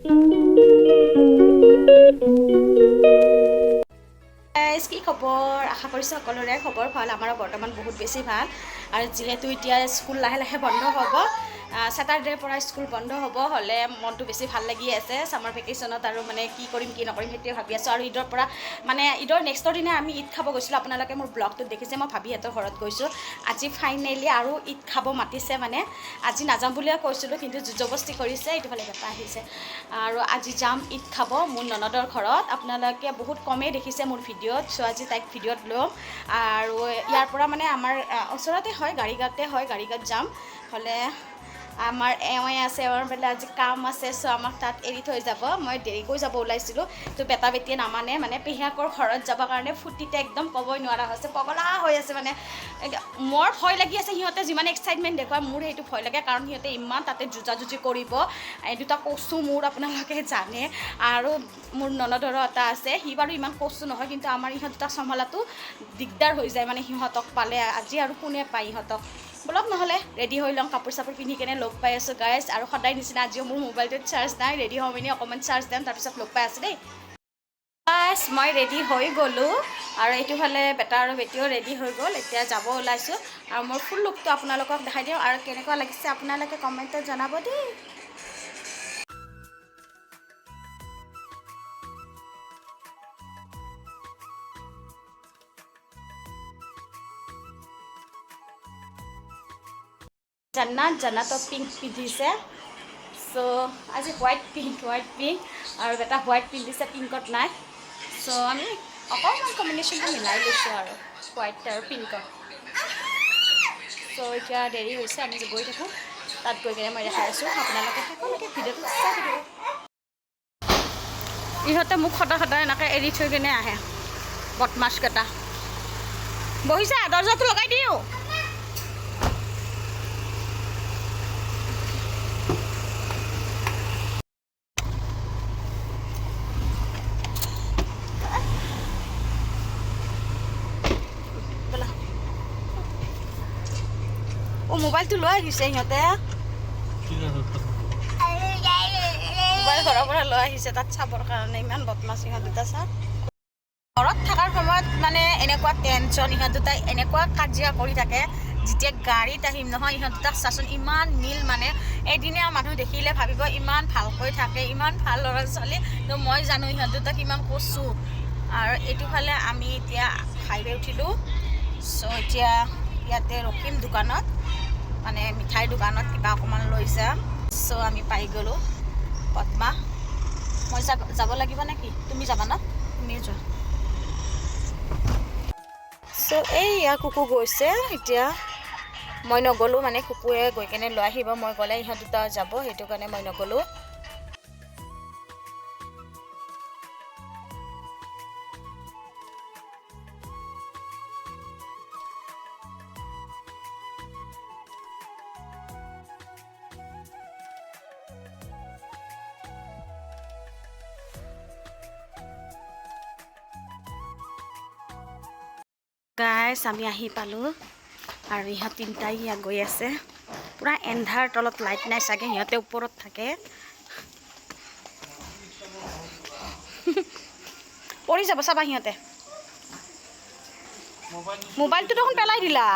কি খবৰ? আশা কৰিছোঁ সকলোৰে খবৰ ভাল। আমাৰ বৰ্তমান বহুত বেছি ভাল। আৰু যিহেতু এতিয়া স্কুল লাহে লাহে বন্ধ হ'ব, ছেটাৰডেৰ পৰা স্কুল বন্ধ হ'লে মনটো বেছি ভাল লাগি আছে। ছামাৰ ভেকেশ্যনত আৰু মানে কি কৰিম কি নকৰিম সেইটোৱে ভাবি আছোঁ। আৰু ঈদৰ পৰা মানে ঈদৰ নেক্সটৰ দিনা আমি ঈদ খাব গৈছিলোঁ। আপোনালোকে মোৰ ব্লগটোত দেখিছে, মই ভাবিহঁতৰ ঘৰত গৈছোঁ। আজি ফাইনেলি আৰু ঈদ খাব মাতিছে। মানে আজি নাযাম বুলিয়ে কৈছিলোঁ, কিন্তু জবৰদস্তি কৰিছে। এইটোফালে বেটা আহিছে। আৰু আজি যাম ঈদ খাব মোৰ ননদৰ ঘৰত। আপোনালোকে বহুত কমেই দেখিছে মোৰ ভিডিঅ'ত, চ' আজি তাইক ভিডিঅ'ত ল'ম। আৰু ইয়াৰ পৰা মানে আমাৰ ওচৰতে হয়, গাড়ীঘাটতে হয়, গাড়ীঘাট যাম। হ'লে আমাৰ এওঁৱে আছে, এওঁৰ বোলে আজি কাম আছে, চ' আমাক তাত এৰি থৈ যাব। মই দেৰিকৈ যাব ওলাইছিলোঁ, তো বেটা বেটিয়ে নামানে। মানে পেহীয়েকৰ ঘৰত যাবৰ কাৰণে ফূৰ্তিতে একদম ক'বই নোৱাৰা হৈছে, পগলা হৈ আছে। মানে মোৰ ভয় লাগি আছে, সিহঁতে যিমান এক্সাইটমেণ্ট দেখুৱায় মোৰ সেইটো ভয় লাগে। কাৰণ সিহঁতে ইমান তাতে যুঁজা যুঁজি কৰিব। এই দুটা কচু মোৰ আপোনালোকে জানে। আৰু মোৰ ননদৰো এটা আছে, সি বাৰু ইমান কচু নহয়, কিন্তু আমাৰ ইহঁত দুটা চম্ভালাটো দিগদাৰ হৈ যায়। মানে সিহঁতক পালে আজি আৰু কোনে পায় ইহঁতক। বলক নহ'লে ৰেডি হৈ লওঁ, কাপোৰ চাপোৰ পিন্ধি কেনে লগ পাই আছোঁ গাইজ। আৰু সদায় নিচিনা আজিও মোৰ মোবাইলটোত চাৰ্জ নাই, ৰেডি হওঁ পিনি অকণমান চাৰ্জ দিম, তাৰপিছত লগ পাই আছোঁ দেই। গাইজ মই ৰেডি হৈ গ'লোঁ, আৰু এইটোফালে বেটা আৰু বেটিও ৰেডি হৈ গ'ল। এতিয়া যাব ওলাইছোঁ, আৰু মোৰ ফুল লুকটো আপোনালোকক দেখাই দিওঁ। আৰু কেনেকুৱা লাগিছে আপোনালোকে কমেণ্টত জনাব দেই। জান্নাতো পিংক পিন্ধিছে, চ' আজি হোৱাইট পিংক আৰু এটা হোৱাইট পিন্ধিছে, পিংকত নাই। চ' আমি অকণমান কম্বিনেশ্যনটো মিলাই লৈছোঁ আৰু হোৱাইট আৰু পিংকত। চ' এতিয়া দেৰি হৈছে, আমি গৈ থাকোঁ। তাত গৈ কিনে মই দেখাই আছোঁ, আপোনালোকে সকলোকে ভিডিঅ'টো চাই থাকিব। ইহঁতে মোক সদায় এনেকৈ এৰি থৈ কিনে আহে, বদমাছকেইটা। বহিছা, দৰ্জাটো লগাই দিওঁ। মোবাইলটো লৈ আহিছে সিহঁতে, মোবাইল ঘৰৰ পৰা লৈ আহিছে তাত চাবৰ কাৰণে। ইমান বদমাছ ইহঁত দুটা। চা, ঘৰত থকাৰ সময়ত মানে এনেকুৱা টেনশ্যন, ইহঁত দুটাই এনেকুৱা কাজিয়া কৰি থাকে। যেতিয়া গাড়ীত আহিম নহয়, ইহঁত দুটাক চাচোন ইমান মিল। মানে এদিনীয়া মানুহ দেখিলে ভাবিব ইমান ভালকৈ থাকে, ইমান ভাল ল'ৰা ছোৱালী। তো মই জানো ইহঁত দুটাক ইমান কচু। আৰু এইটোফালে আমি এতিয়া হাইৱে উঠিলোঁ। চ' এতিয়া ইয়াতে ৰখিম দোকানত, মানে মিঠাইৰ দোকানত কিবা অকণমান লৈ যাম। চ' আমি পাই গ'লোঁ পদ্মা। মই যাব লাগিব নেকি? তুমি যাবা ন? তুমিয়ে যোৱা। চ' এইয়া কুকু গৈছে এতিয়া। মই নগ'লোঁ, মানে কুকুৱে গৈ কেনে লৈ আহিব। মই গ'লে ইহঁত দুটা যাব, সেইটো কাৰণে মই নগ'লোঁ। গাইছ আমি আহি পালোঁ, আৰু ইহঁত তিনিটাই ইয়াত গৈ আছে। পূৰা এন্ধাৰ, তলত লাইট নাই চাগে, সিহঁতে ওপৰত থাকে। পৰি যাব চাবা সিহঁতে। মোবাইলটো দেখোন পেলাই দিলা,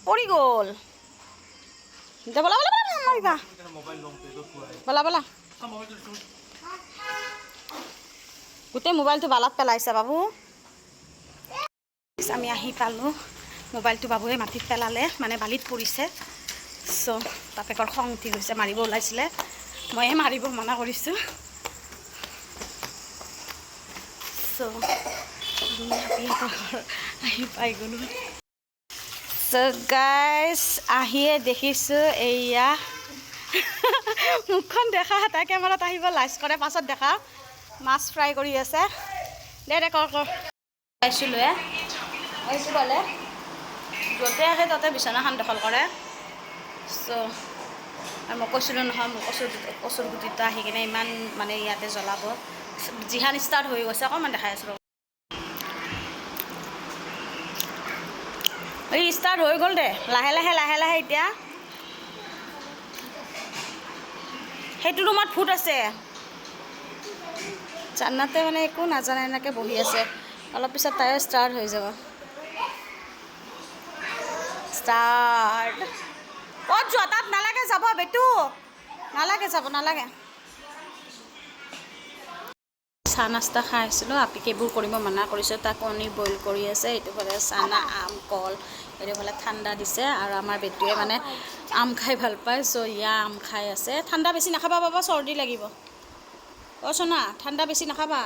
পৰি গ'ল। বলা বলা বলা, বলা বলা। গোটেই মোবাইলটো বালাত পেলাইছে বাবু। আমি আহি পালোঁ, মোবাইলটো বাবুৱে মাটিত পেলালে, মানে বালিত পৰিছে। চ' বাপেকৰ খং উঠি গৈছে, মাৰিব ওলাইছিলে। ময়ে মাৰিব মানা কৰিছোঁ। চ' আমি হাতীহঁতৰ ঘৰ আহি পাই গ'লোঁ। চ' গাইজ আহিয়ে দেখিছোঁ এইয়া মুখখন দেখা, তাই কেমেৰাত আহিব লাজ কৰে, পাছত দেখা। মাছ ফ্ৰাই কৰি আছে। দে কৰ পাইছিলোঁ এইটো ক'লে য'তে আহে ত'তে বিচনাখন দখল কৰে। চ' আৰু মই কৈছিলোঁ নহয়, মোৰ কচুৰ গুটিটো আহি কিনে ইমান মানে ইয়াতে জ্বলাব। জিহান ষ্টাৰ্ট হৈ গৈছে, অকণমান দেখাই আছোঁ। এই ষ্টাৰ্ট হৈ গ'ল দে, লাহে লাহে লাহে লাহে। এতিয়া সেইটো ৰুমত ভূত আছে। জান্নাতে মানে একো নাজানে এনেকৈ বহি আছে। অলপ পিছত তাইও ষ্টাৰ্ট হৈ যাব। ষ্টাৰ্ট। ক'ত যোৱা? তাত নালাগে যাব বেটু, নালাগে যাব, নালাগে। চাহ নাস্তা খাই আছিলোঁ, আপিক এইবোৰ কৰিব মানা কৰিছোঁ। তাক কণী বইল কৰি আছে, এইটোফালে চানা, আম, কল, এইটোফালে ঠাণ্ডা দিছে। আৰু আমাৰ বেটুৱে মানে আম খাই ভাল পায়, চ' ইয়া আম খাই আছে। ঠাণ্ডা বেছি নাখাবা বাবা, চৰ্দি লাগিব। অ' সোনা, ঠাণ্ডা বেছি নাখাবা,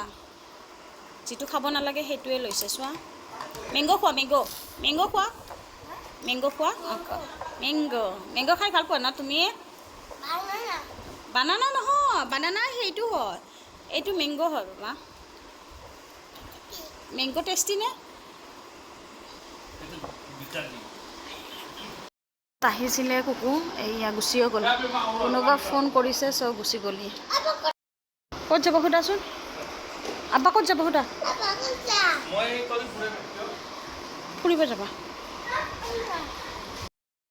যিটো খাব নালাগে সেইটোৱে লৈছে চোৱা। মেংগ' খোৱা, মেংগ' খোৱা, মেংগ' খোৱা, মেংগ' খাই ভাল পোৱা ন তুমি? বানানা নহয়, বানানা সেইটো হয়, এইটো মেংগ' হয় বাবা। মেংগ' টেষ্টি নে? আহিছিলে কুকু, এইয়া গুচিও গ'ল। কোনোবা ফোন কৰিছে, চ' গুচি গ'লহি। ক'ত যাব সোধাচোন, আব্বা ক'ত যাব সোধা? ফুৰিব যাবা?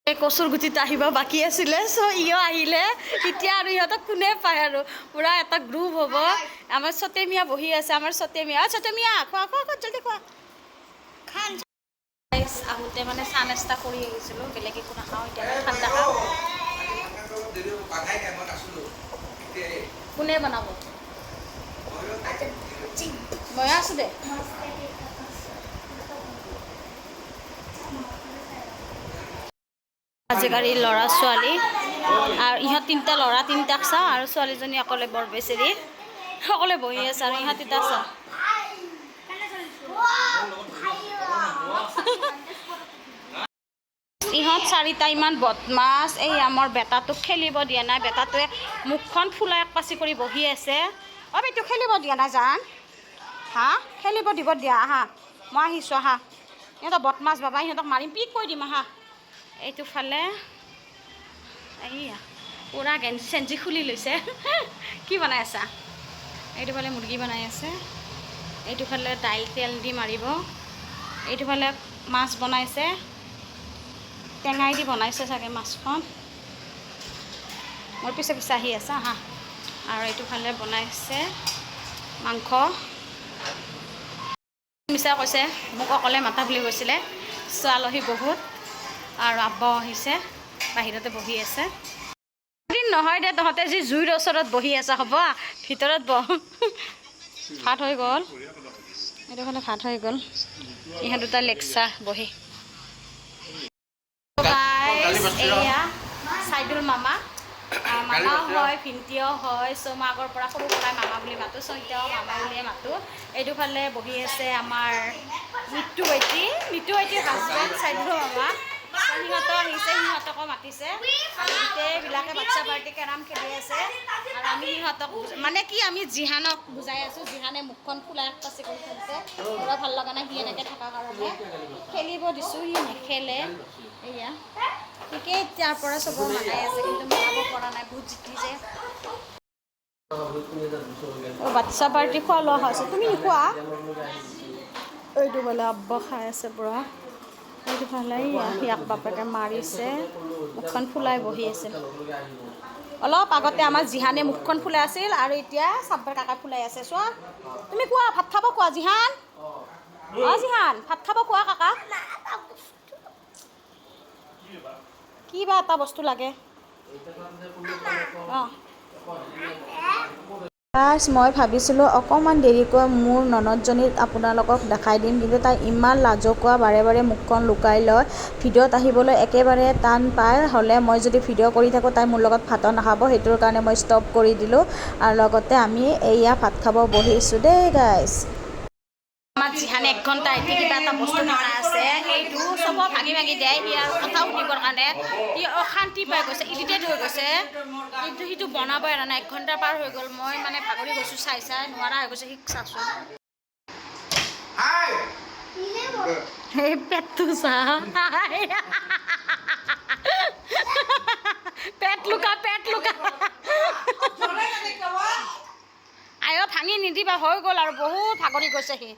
এই কচুৰ গুটিত আহিব বাকী আছিলে, চ' ইও আহিলে। এতিয়া আৰু ইহঁতক কোনে পায় আৰু, পূৰা এটা গ্ৰুপ হ'ব। আমাৰ চতেমিয়া বহি আছে, আমাৰ চতেমিয়া, চতেমিয়া খোৱা খোৱা খোৱা, জলদি খোৱা। আহোঁতে মানে চাহ নাস্তা কৰি আহিছিলোঁ, বেলেগ একো নাখাওঁ, এতিয়া ঠাণ্ডা খাওঁ। কোনে বনাব? মই আছোঁ দে। আজিকালি ল'ৰা ছোৱালী আৰু ইহঁত তিনিটা ল'ৰা, তিনিটাক চাওঁ, আৰু ছোৱালীজনী অকলে বৰ বেচেৰি সকলোৱে বহি আছে। আৰু ইহঁত তিনিটা চাওঁ, ইহঁত চাৰিটা ইমান বদমাছ। এই আমাৰ বেটাটোক খেলিব দিয়া নাই, বেটাটোৱে মুখখন ফুলাই একপাচি কৰি বহি আছে। অ' বেটু খেলিব দিয়া নাই জান, হা খেলিব দিব দিয়া, আহা মই আহিছোঁ আহা। ইহঁতক বদমাছ বাবা, ইহঁতক মাৰিম, পিক কৈ দিম আহা। এইটোফালে এইয়া পূৰা গেঞ্জি চেঞ্জি খুলি লৈছে। কি বনাই আছা? এইটোফালে মুৰ্গী বনাই আছে, এইটোফালে দাইল তেল দি মাৰিব, এইটোফালে মাছ বনাইছে, টেঙাই দি বনাইছে চাগে মাছখন। মোৰ পিছে পিছে আহি আছে হা। আৰু এইটোফালে বনাইছে মাংস। মিছা কৈছে, মোক অকলে মাতা বুলি কৈছিলে। চ' আলহী বহুত, আৰু আব্বাও আহিছে, বাহিৰতে বহি আছে। নহয় দে, তহঁতে যি জুইৰ ওচৰত বহি আছা, হ'ব ভিতৰত বহ। ভাত হৈ গ'ল, এইটোফালে ভাত হৈ গ'ল, ইহঁত দুটা লেকচা বহি। এয়া চাইদুল মামা, মামাও হয় ভিন্টিও হয়, চ' মই আগৰ পৰা সৰু পৰাই মামা বুলি মাতোঁ, চ' এতিয়াও মামা বুলিয়ে মাতোঁ। এইটোফালে বহি আছে আমাৰ মিট্টু ভাইটি, মিট্টু ভাইটিৰ হাজবেণ্ড চাইদুল মামা। সিহঁতো আহিছে, সিহঁতকো মাতিছে, আৰু গোটেইবিলাকে বাচ্ছা পাৰ্টি কেৰাম খেলি আছে। আৰু আমি সিহঁতক মানে কি, আমি জিহানক বুজাই আছোঁ, জিহানে মুখখন ফুলাই একপাচি কৰি থৈছে, পুৰা ভাল লগা নাই সি এনেকৈ থকাৰ কাৰণে। খেলিব দিছোঁ, সি নেখেলে। এয়া ঠিকেই, এতিয়াৰ পৰা চব মানাই আছে, কিন্তু মনাব পৰা নাই, বহুত জিতি যে। বাচ্ছা পাৰ্টি খোৱা লোৱা হৈছে, তুমি নোখোৱা? এইটো বোলে আব্বা খাই আছে পুৰা। এইটোফালে ইয়াক বাপেকে মাৰিছে, মুখখন ফুলাই বহি আছিল। অলপ আগতে আমাৰ জিহানে মুখখন ফুলাই আছিল, আৰু এতিয়া চাব্বাৰ কাকাই ফুলাই আছে। চোৱা তুমি কোৱা, ভাত খাব কোৱা জিহান, অ' জিহান ভাত খাব কোৱা কাকাক। কি বা এটা বস্তু লাগে, অঁ। মই ভাবিছিলোঁ অকণমান দেৰিকৈ মোৰ ননদজনীক আপোনালোকক দেখাই দিম, কিন্তু তাই ইমান লাজকুৰা, বাৰে বাৰে মুখখন লুকাই লয়, ভিডিঅ'ত আহিবলৈ একেবাৰে টান পায়। হ'লে মই যদি ভিডিঅ' কৰি থাকোঁ, তাই মোৰ লগত ভাতো নাখাব, সেইটোৰ কাৰণে মই ষ্টপ কৰি দিলোঁ। আৰু লগতে আমি এয়া ভাত খাব বহিছোঁ দেই গাইছ। আমাৰ জিহানে 1 ঘণ্টা এটি কিবা এটা বস্তু বনাই আছে, সেইটো চব ভাঙি ভাঙি দিয়ে সি, আৰু কথা শুনিবৰ কাৰণে সি অশান্তি পাই গৈছে, ইৰিটেট হৈ গৈছে, কিন্তু সিটো বনাবই এৰা নাই। 1 ঘণ্টা পাৰ হৈ গ'ল, মই মানে ভাগৰি গৈছোঁ, চাই চাই নোৱাৰা হৈ গৈছে, চাচোন এই পেটটো চা, পেট লুকা, পেট লুকা। আইও ভাঙি নিদিবা, হৈ গ'ল আৰু বহুত ভাগৰি গৈছে সি।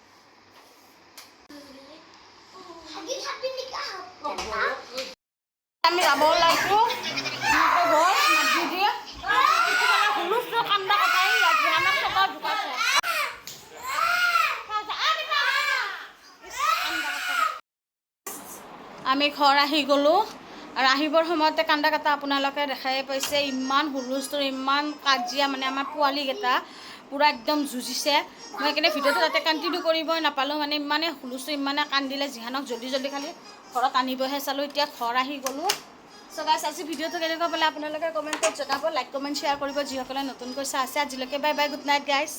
আমি যাব ওলাইছোঁ, হুলস্থুল কান্দা কটাই জিহানক চকা ঢুকাইছে। আমি ঘৰ আহি গ'লোঁ আৰু আহিবৰ সময়তে কান্দা কাটা আপোনালোকে দেখাই পাইছে ইমান হুলস্থুল ইমান কাজিয়া মানে আমাৰ পোৱালীকেইটা পূৰা একদম যুঁজিছে মই সেইকাৰণে ভিডিঅ'টো তাতে কণ্টিনিউ কৰিবই নাপালোঁ মানে ইমানেই হুলস্থুল ইমানে কান্দিলে যিহানক জল্দি জল্দি খালি ঘৰত আনিবহে চালোঁ এতিয়া ঘৰ আহি গ'লোঁ চ' গাইছ আজি ভিডিঅ'টো কেনেকুৱা পালে আপোনালোকে কমেণ্টত জনাব লাইক কমেণ্ট শ্বেয়াৰ কৰিব যিসকলে নতুনকৈ চাই আছে আজিলৈকে বাই বাই গুড নাইট গাইছ